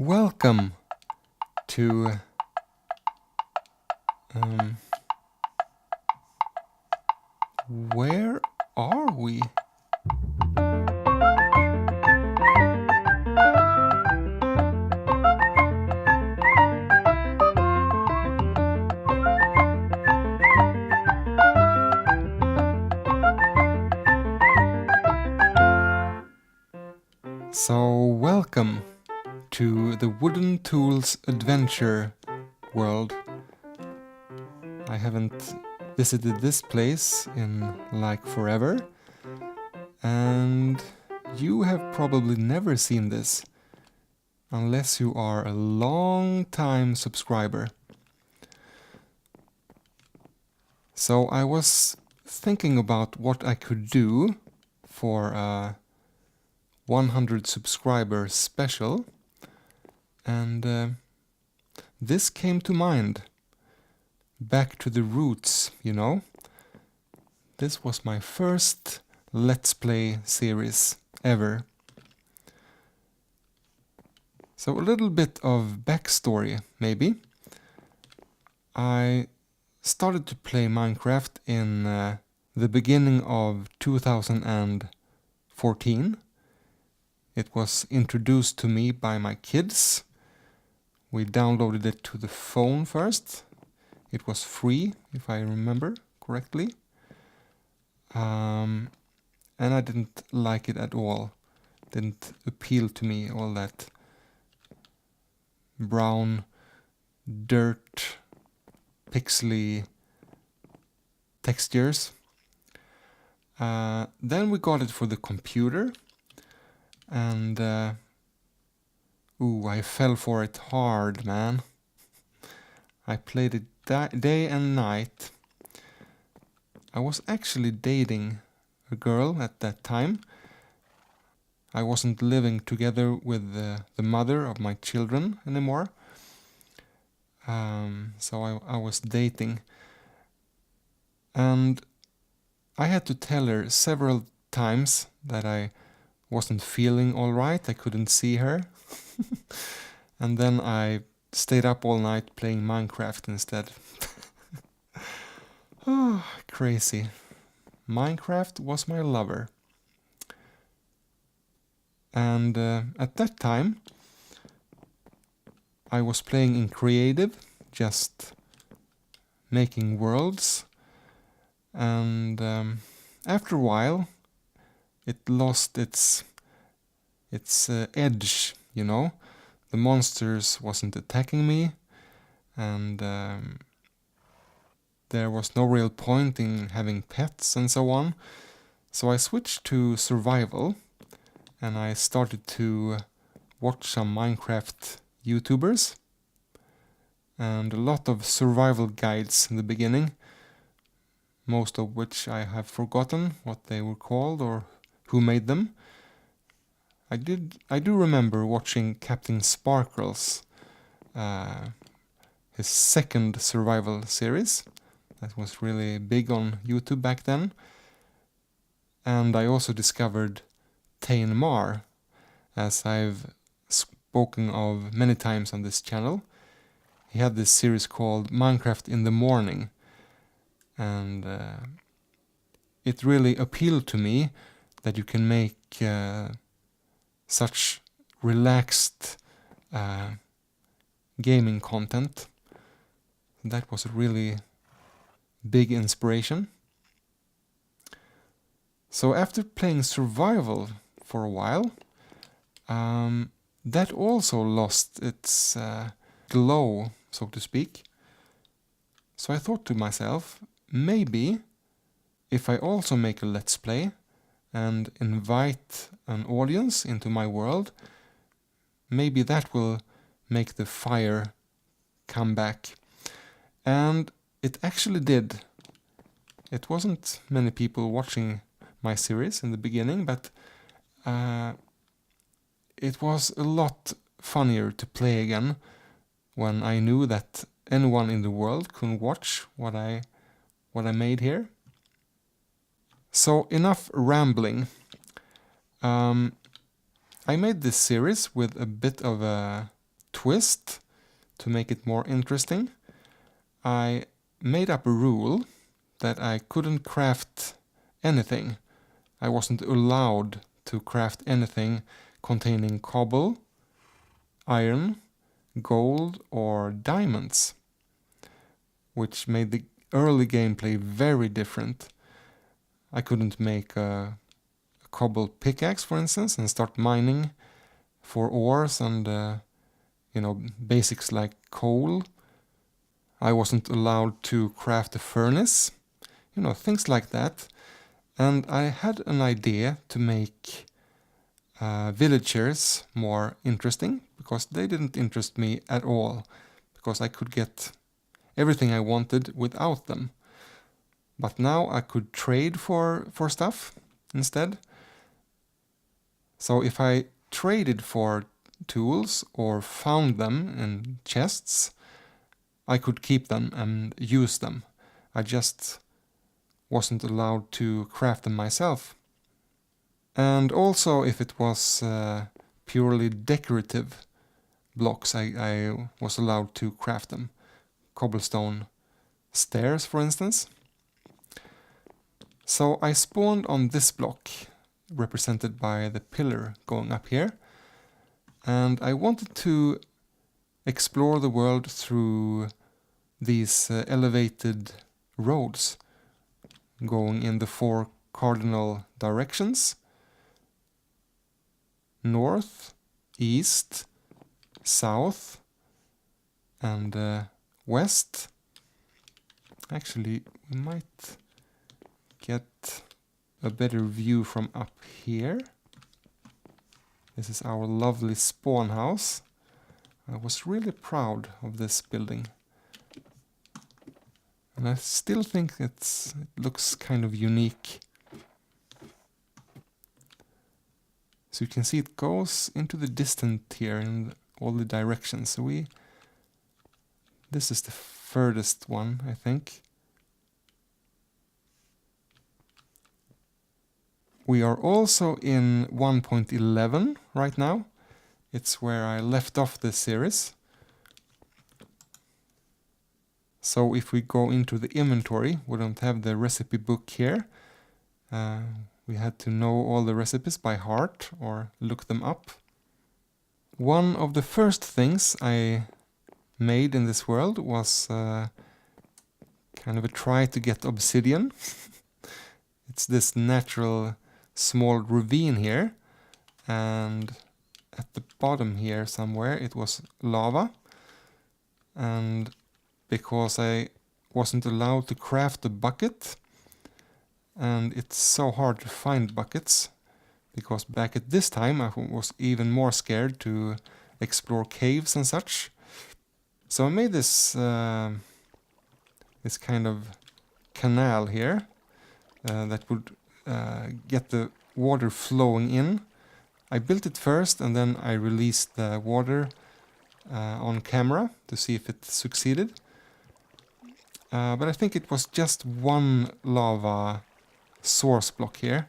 Welcome to where are we? So welcome to the Wooden Tools Adventure world. I haven't visited this place in like forever, and you have probably never seen this unless you are a long-time subscriber. So I was thinking about what I could do for a 100 subscriber special, and this came to mind. Back to the roots, you know. This was my first Let's Play series ever. So a little bit of backstory, maybe. I started to play Minecraft in the beginning of 2014. It was introduced to me by my kids. We downloaded it to the phone first. It was free, if I remember correctly. And I didn't like it at all. Didn't appeal to me, all that brown, dirt, pixely textures. Then we got it for the computer, and I fell for it hard, man. I played it day and night. I was actually dating a girl at that time. I wasn't living together with the mother of my children anymore. So I was dating. And I had to tell her several times that I wasn't feeling all right. I couldn't see her. And then I stayed up all night playing Minecraft instead. Oh, crazy. Minecraft was my lover. And at that time, I was playing in creative, just making worlds. And after a while, it lost its edge, you know. The monsters wasn't attacking me, and there was no real point in having pets and so on. So I switched to survival, and I started to watch some Minecraft YouTubers, and a lot of survival guides in the beginning, most of which I have forgotten what they were called or who made them. I do remember watching Captain Sparkle's his second survival series. That was really big on YouTube back then. And I also discovered Tane Mar, as I've spoken of many times on this channel. He had this series called Minecraft in the Morning, and it really appealed to me that you can make such relaxed gaming content. That was a really big inspiration. So after playing survival for a while, that also lost its glow, so to speak. So I thought to myself, maybe if I also make a Let's Play and invite an audience into my world, maybe that will make the fire come back. And it actually did. It wasn't many people watching my series in the beginning, but it was a lot funnier to play again when I knew that anyone in the world could watch what I made here. So enough rambling. I made this series with a bit of a twist to make it more interesting. I made up a rule that I couldn't craft anything. I wasn't allowed to craft anything containing cobble, iron, gold or diamonds, which made the early gameplay very different. I couldn't make a cobble pickaxe, for instance, and start mining for ores and basics like coal. I wasn't allowed to craft a furnace, things like that. And I had an idea to make villagers more interesting, because they didn't interest me at all, because I could get everything I wanted without them. But now I could trade for stuff instead. So if I traded for tools or found them in chests, I could keep them and use them. I just wasn't allowed to craft them myself. And also if it was purely decorative blocks, I was allowed to craft them. Cobblestone stairs, for instance. So I spawned on this block, represented by the pillar going up here. And I wanted to explore the world through these elevated roads going in the 4 cardinal directions: north, east, south and west. Actually, we might get a better view from up here. This is our lovely spawn house. I was really proud of this building. And I still think it looks kind of unique. So you can see it goes into the distance here in all the directions. So this is the furthest one, I think. We are also in 1.11 right now. It's where I left off this series. So if we go into the inventory, we don't have the recipe book here. We had to know all the recipes by heart or look them up. One of the first things I made in this world was kind of a try to get obsidian. It's this natural small ravine here, and at the bottom here somewhere it was lava. And because I wasn't allowed to craft a bucket, and it's so hard to find buckets, because back at this time I was even more scared to explore caves and such. So I made this this kind of canal here that would get the water flowing in. I built it first and then I released the water on camera to see if it succeeded. But I think it was just one lava source block here.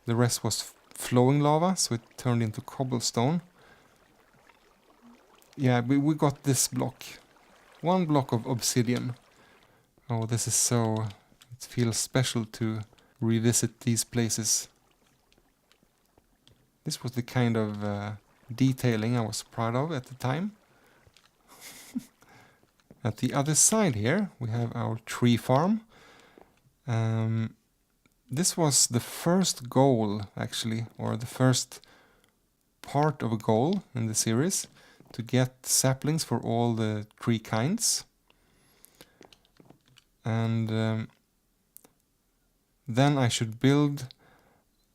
The rest was flowing lava, so it turned into cobblestone. Yeah, we got this block. One block of obsidian. Oh, this is so... It feels special to revisit these places. This was the kind of detailing I was proud of at the time. At the other side here we have our tree farm. This was the first goal actually, or the first part of a goal in the series, to get saplings for all the tree kinds. And then I should build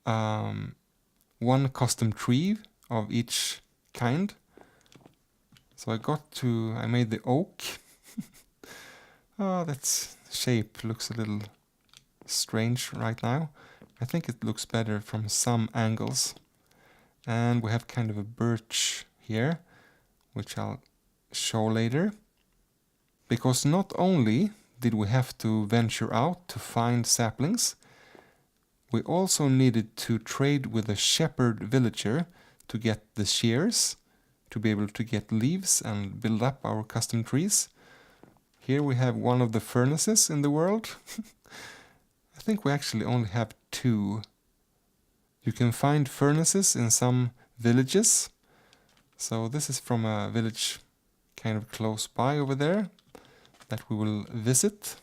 one custom tree of each kind. So I made the oak. Oh, that shape looks a little strange right now. I think it looks better from some angles. And we have kind of a birch here, which I'll show later. Because not only did we have to venture out to find saplings, we also needed to trade with a shepherd villager to get the shears to be able to get leaves and build up our custom trees. Here we have one of the furnaces in the world. I think we actually only have 2. You can find furnaces in some villages. So this is from a village kind of close by over there that we will visit.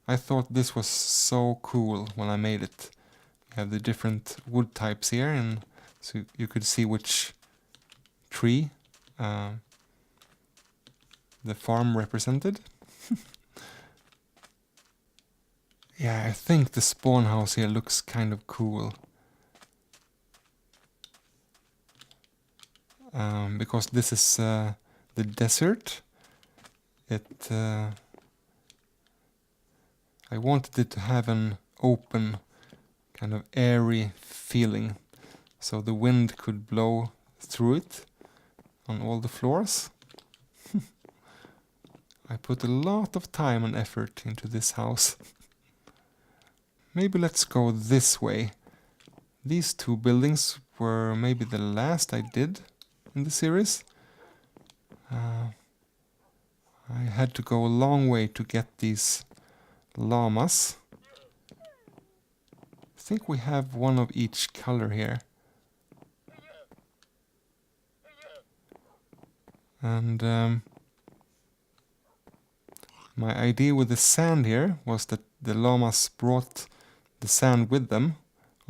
I thought this was so cool when I made it. You have the different wood types here, and so you could see which tree the farm represented. Yeah, I think the spawn house here looks kind of cool. Because this is the desert. I wanted it to have an open, kind of airy feeling, so the wind could blow through it on all the floors. I put a lot of time and effort into this house. Maybe let's go this way. These 2 buildings were maybe the last I did in the series. I had to go a long way to get these llamas. I think we have one of each color here. And my idea with the sand here was that the llamas brought the sand with them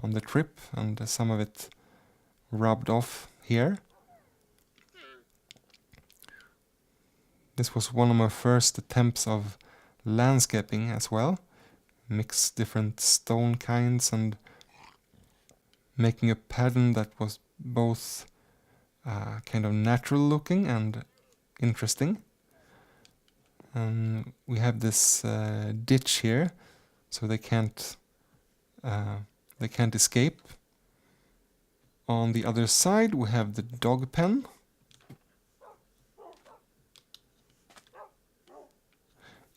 on the trip, and some of it rubbed off here. This was one of my first attempts of landscaping as well. Mix different stone kinds and making a pattern that was both kind of natural looking and interesting. And we have this ditch here, so they can't escape. On the other side we have the dog pen.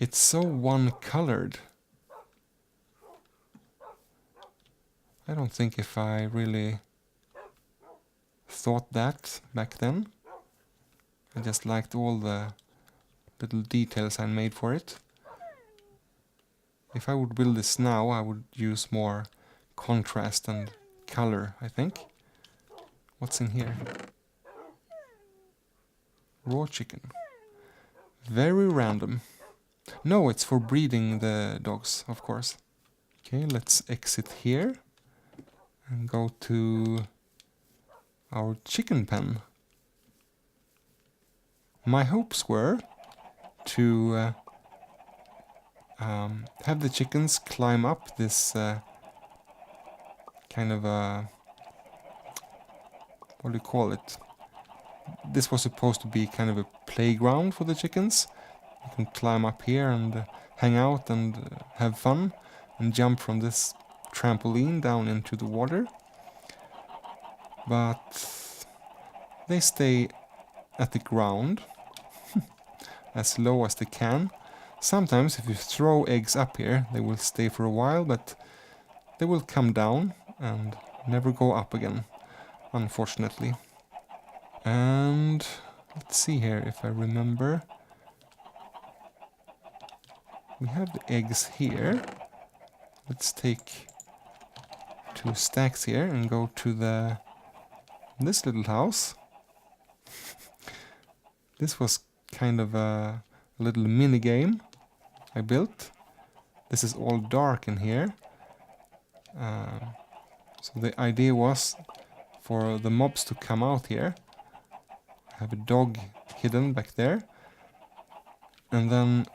It's so one-colored. I don't think if I really thought that back then. I just liked all the little details I made for it. If I would build this now, I would use more contrast and color, I think. What's in here? Raw chicken. Very random. No, it's for breeding the dogs, of course. Okay, let's exit here and go to our chicken pen. My hopes were to have the chickens climb up this kind of a... what do you call it? This was supposed to be kind of a playground for the chickens. You can climb up here and hang out and have fun and jump from this trampoline down into the water. But they stay at the ground as low as they can. Sometimes if you throw eggs up here, they will stay for a while, but they will come down and never go up again, unfortunately. And let's see here if I remember. We have the eggs here. Let's take 2 stacks here and go to this little house. This was kind of a little mini game I built. This is all dark in here. So the idea was for the mobs to come out here. I have a dog hidden back there. And then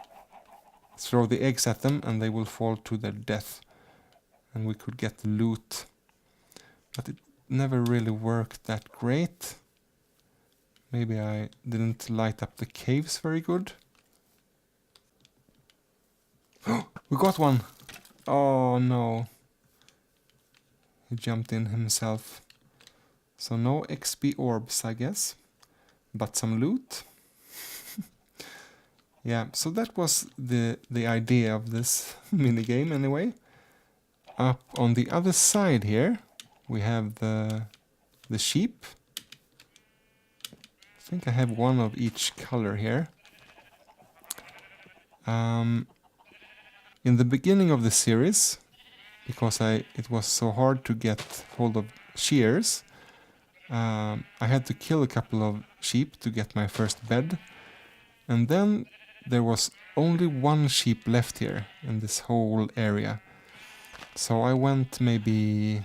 throw the eggs at them and they will fall to their death. And we could get the loot. But it never really worked that great. Maybe I didn't light up the caves very good. We got one! Oh no. He jumped in himself. So no XP orbs, I guess. But some loot. Yeah, so that was the idea of this minigame anyway. Up on the other side here we have the the sheep. I think I have one of each color here. In the beginning of the series, because it was so hard to get hold of shears, I had to kill a couple of sheep to get my first bed. And then there was only one sheep left here in this whole area. So I went maybe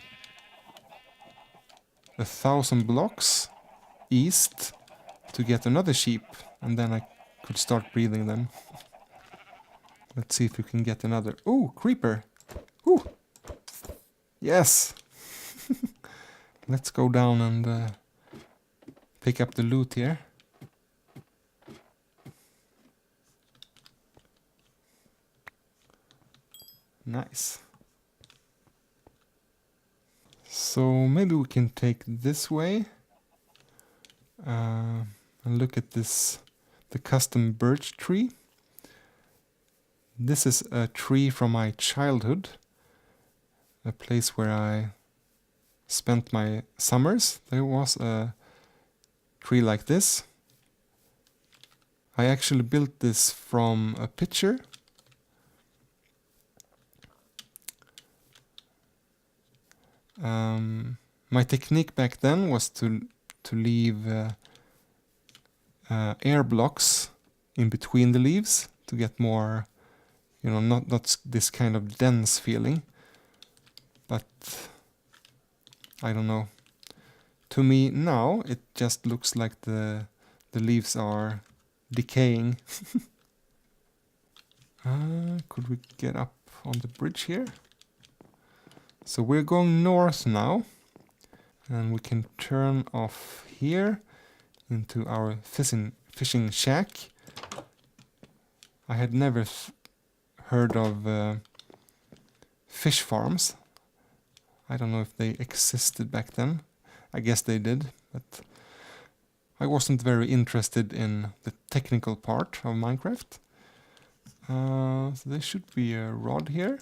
1,000 blocks east to get another sheep, and then I could start breeding them. Let's see if we can get another. Oh, creeper! Ooh! Yes! Let's go down and pick up the loot here. Nice. So maybe we can take this way and look at this, the custom birch tree. This is a tree from my childhood, a place where I spent my summers. There was a tree like this. I actually built this from a picture. My technique back then was to leave air blocks in between the leaves to get more, you know, not this kind of dense feeling. But I don't know. To me now it just looks like the leaves are decaying. Could we get up on the bridge here? So we're going north now, and we can turn off here into our fishing shack. I had never heard of fish farms. I don't know if they existed back then. I guess they did, but I wasn't very interested in the technical part of Minecraft. So there should be a rod here.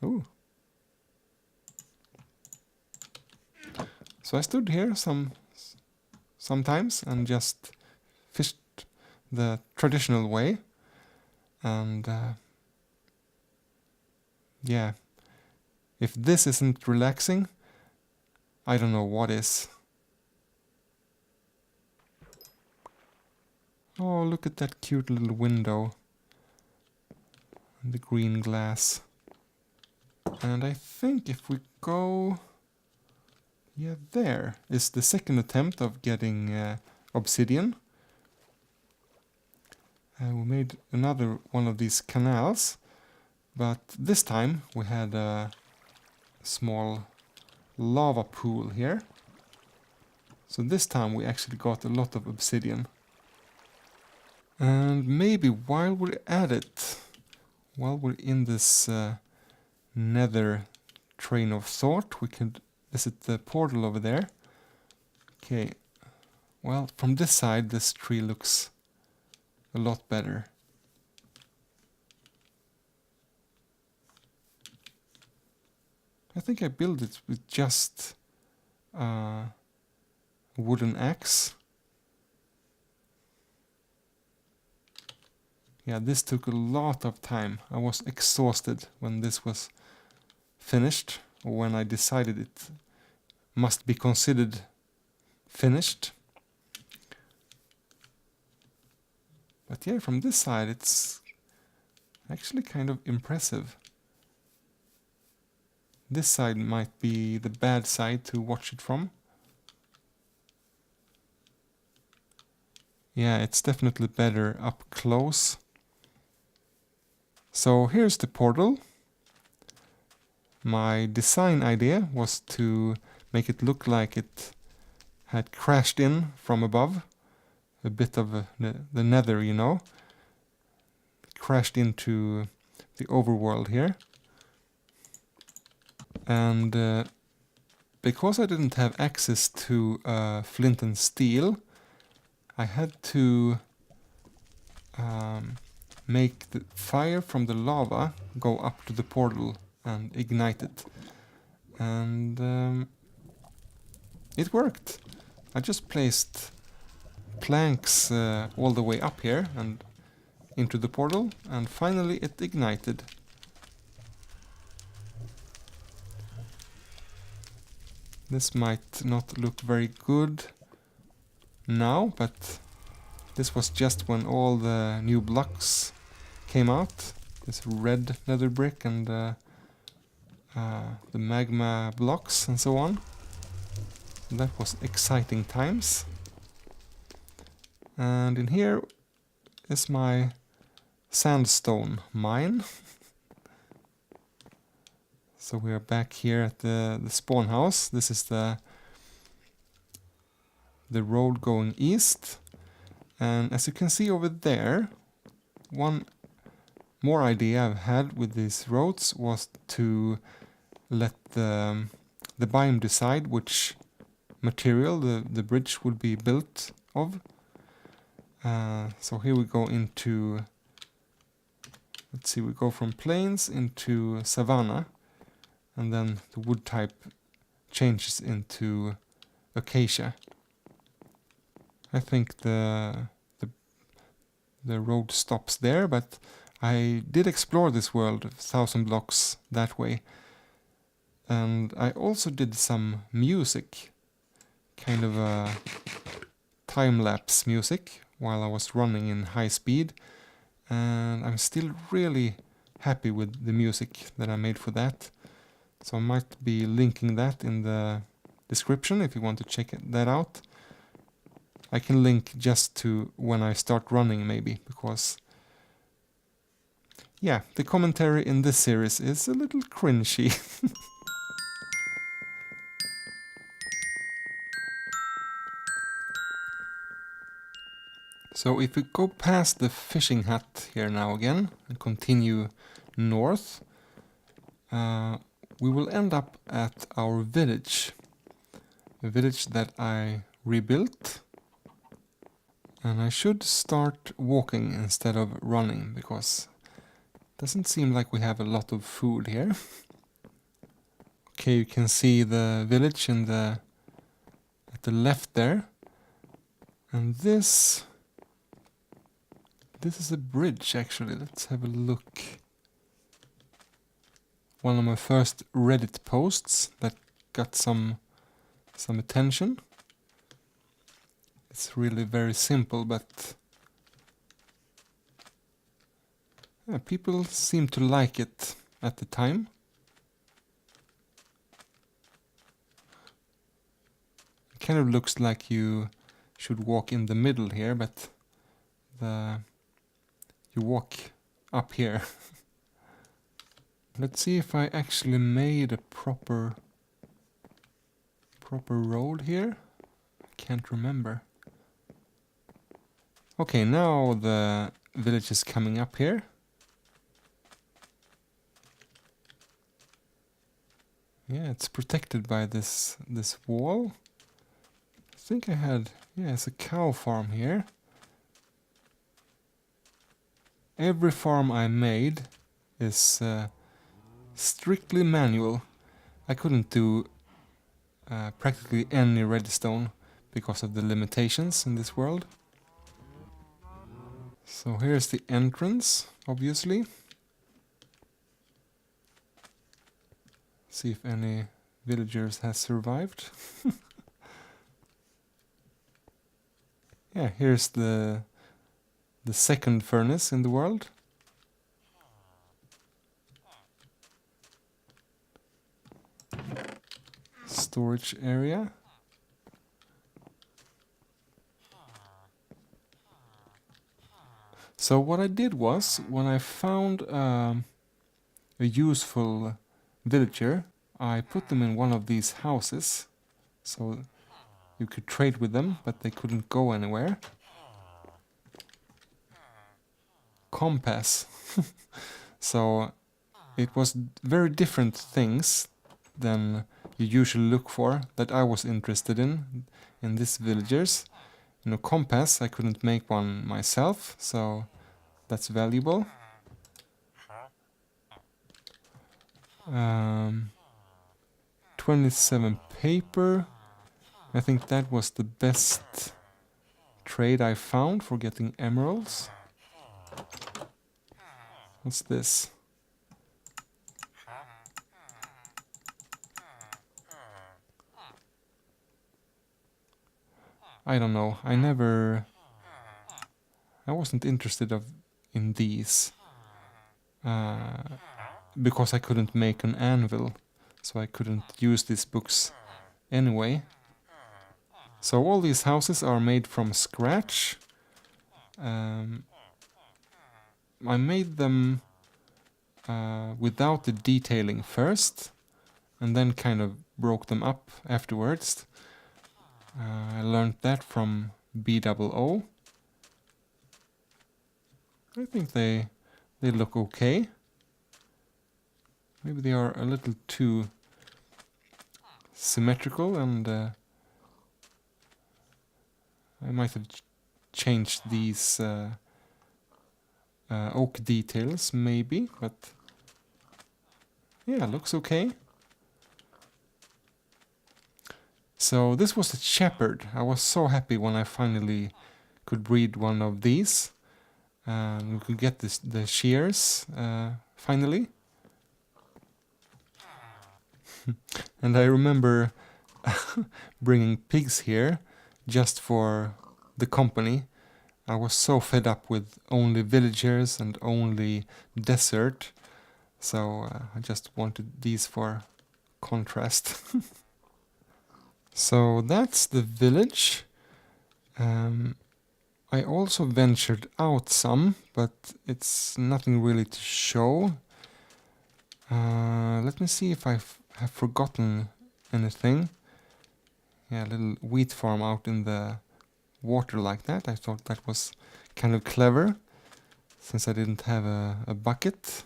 Ooh. So I stood here sometimes and just fished the traditional way, and yeah, if this isn't relaxing, I don't know what is. Oh, look at that cute little window and the green glass. And I think if we go... Yeah, there is the second attempt of getting obsidian. We made another one of these canals, but this time we had a small lava pool here. So this time we actually got a lot of obsidian. And maybe while we're at it, while we're in this nether train of thought, we could visit the portal over there. Okay, well, from this side this tree looks a lot better. I think I built it with just a wooden axe. Yeah, this took a lot of time. I was exhausted when this was finished, or when I decided it must be considered finished. But yeah, from this side it's actually kind of impressive. This side might be the bad side to watch it from. Yeah, it's definitely better up close. So here's the portal. My design idea was to make it look like it had crashed in from above. A bit of the nether, you know. Crashed into the overworld here. And because I didn't have access to flint and steel, I had to make the fire from the lava go up to the portal and ignite it. And it worked. I just placed planks all the way up here and into the portal, and finally it ignited. This might not look very good now, but this was just when all the new blocks came out. This red nether brick and the magma blocks and so on. That was exciting times. And in here is my sandstone mine. So we are back here at the spawn house. This is the road going east. And as you can see over there, one more idea I've had with these roads was to let the biome decide which material the bridge would be built of. So here we go into, let's see, we go from plains into savanna, and then the wood type changes into acacia. I think the road stops there, but I did explore this world 1,000 blocks that way. And I also did some music, kind of a time-lapse music, while I was running in high speed. And I'm still really happy with the music that I made for that. So I might be linking that in the description if you want to check that out. I can link just to when I start running maybe, because yeah, the commentary in this series is a little cringy. So if we go past the fishing hut here now again and continue north, we will end up at our village. A village that I rebuilt. And I should start walking instead of running, because it doesn't seem like we have a lot of food here. Okay, you can see the village in at the left there. And this is a bridge actually. Let's have a look. One of my first Reddit posts that got some attention. It's really very simple, but yeah, people seem to like it at the time. It kind of looks like you should walk in the middle here, but you walk up here. Let's see if I actually made a proper road here. I can't remember. Okay, now the village is coming up here. Yeah, it's protected by this wall. I think I had, yeah, it's a cow farm here. Every farm I made is strictly manual. I couldn't do practically any redstone because of the limitations in this world. So here's the entrance, obviously. See if any villagers has survived. Yeah, here's the second furnace in the world. Storage area. So what I did was, when I found a useful villager, I put them in one of these houses, so you could trade with them, but they couldn't go anywhere. Compass. So it was very different things than you usually look for that I was interested in these villagers. You know, compass, I couldn't make one myself, so that's valuable. 27 paper. I think that was the best trade I found for getting emeralds. What's this? I don't know. I wasn't interested in these. Because I couldn't make an anvil. So I couldn't use these books anyway. So all these houses are made from scratch. I made them without the detailing first, and then kind of broke them up afterwards. I learned that from BOO. I think they look okay. Maybe they are a little too symmetrical, and I might have changed these oak details, maybe, but yeah, looks okay. So this was a shepherd. I was so happy when I finally could breed one of these. We could get the shears finally. And I remember bringing pigs here just for the company. I was so fed up with only villagers and only desert, so I just wanted these for contrast. So that's the village. I also ventured out some, but it's nothing really to show. Let me see if I have forgotten anything. Yeah, a little wheat farm out in the water like that. I thought that was kind of clever, since I didn't have a bucket.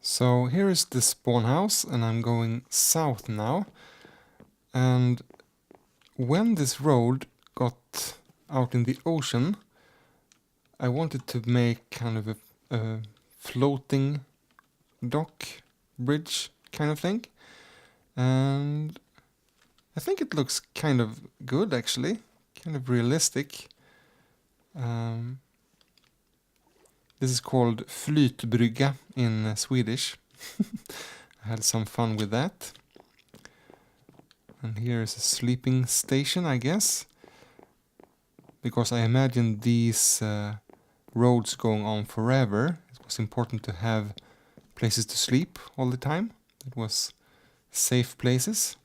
So here is the spawn house, and I'm going south now. And when this road got out in the ocean, I wanted to make kind of a floating dock bridge kind of thing. And I think it looks kind of good, actually. Kind of realistic. This is called flytbrygga in Swedish. I had some fun with that. And here is a sleeping station, I guess. Because I imagined these roads going on forever. It was important to have places to sleep all the time. It was safe places.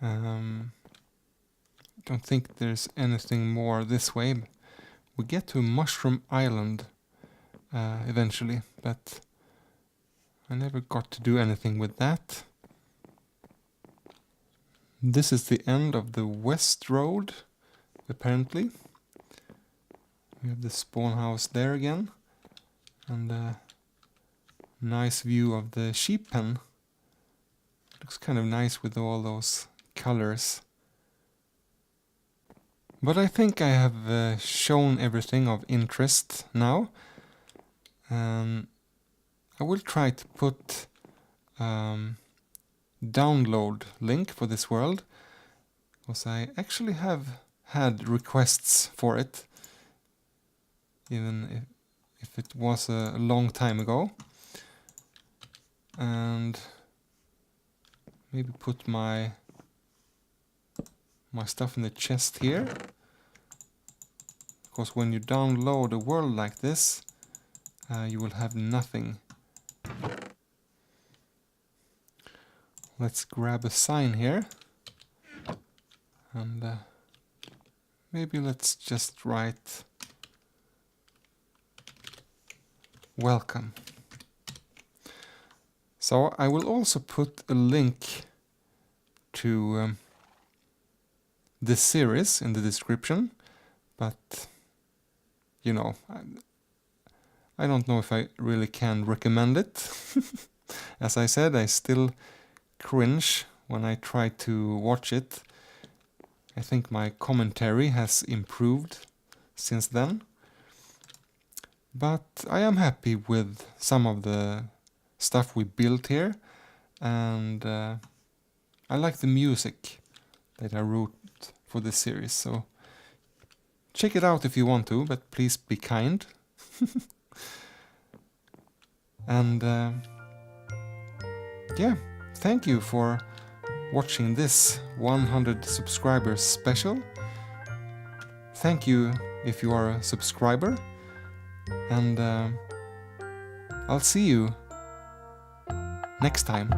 I don't think there's anything more this way. We get to Mushroom Island eventually, but I never got to do anything with that. This is the end of the west road, apparently. We have the spawn house there again, and a nice view of the sheep pen. Looks kind of nice with all those colors. But I think I have shown everything of interest now. I will try to put download link for this world, because I actually have had requests for it, even if it was a long time ago. And maybe put my stuff in the chest here, because when you download a world like this, you will have nothing. Let's grab a sign here, and maybe let's just write welcome. So I will also put a link to this series in the description, but you know, I don't know if I really can recommend it. As I said, I still cringe when I try to watch it. I think my commentary has improved since then. But I am happy with some of the stuff we built here, and I like the music that I wrote for this series, so check it out if you want to, but please be kind. And yeah, thank you for watching this 100 subscribers special. Thank you if you are a subscriber, and I'll see you next time.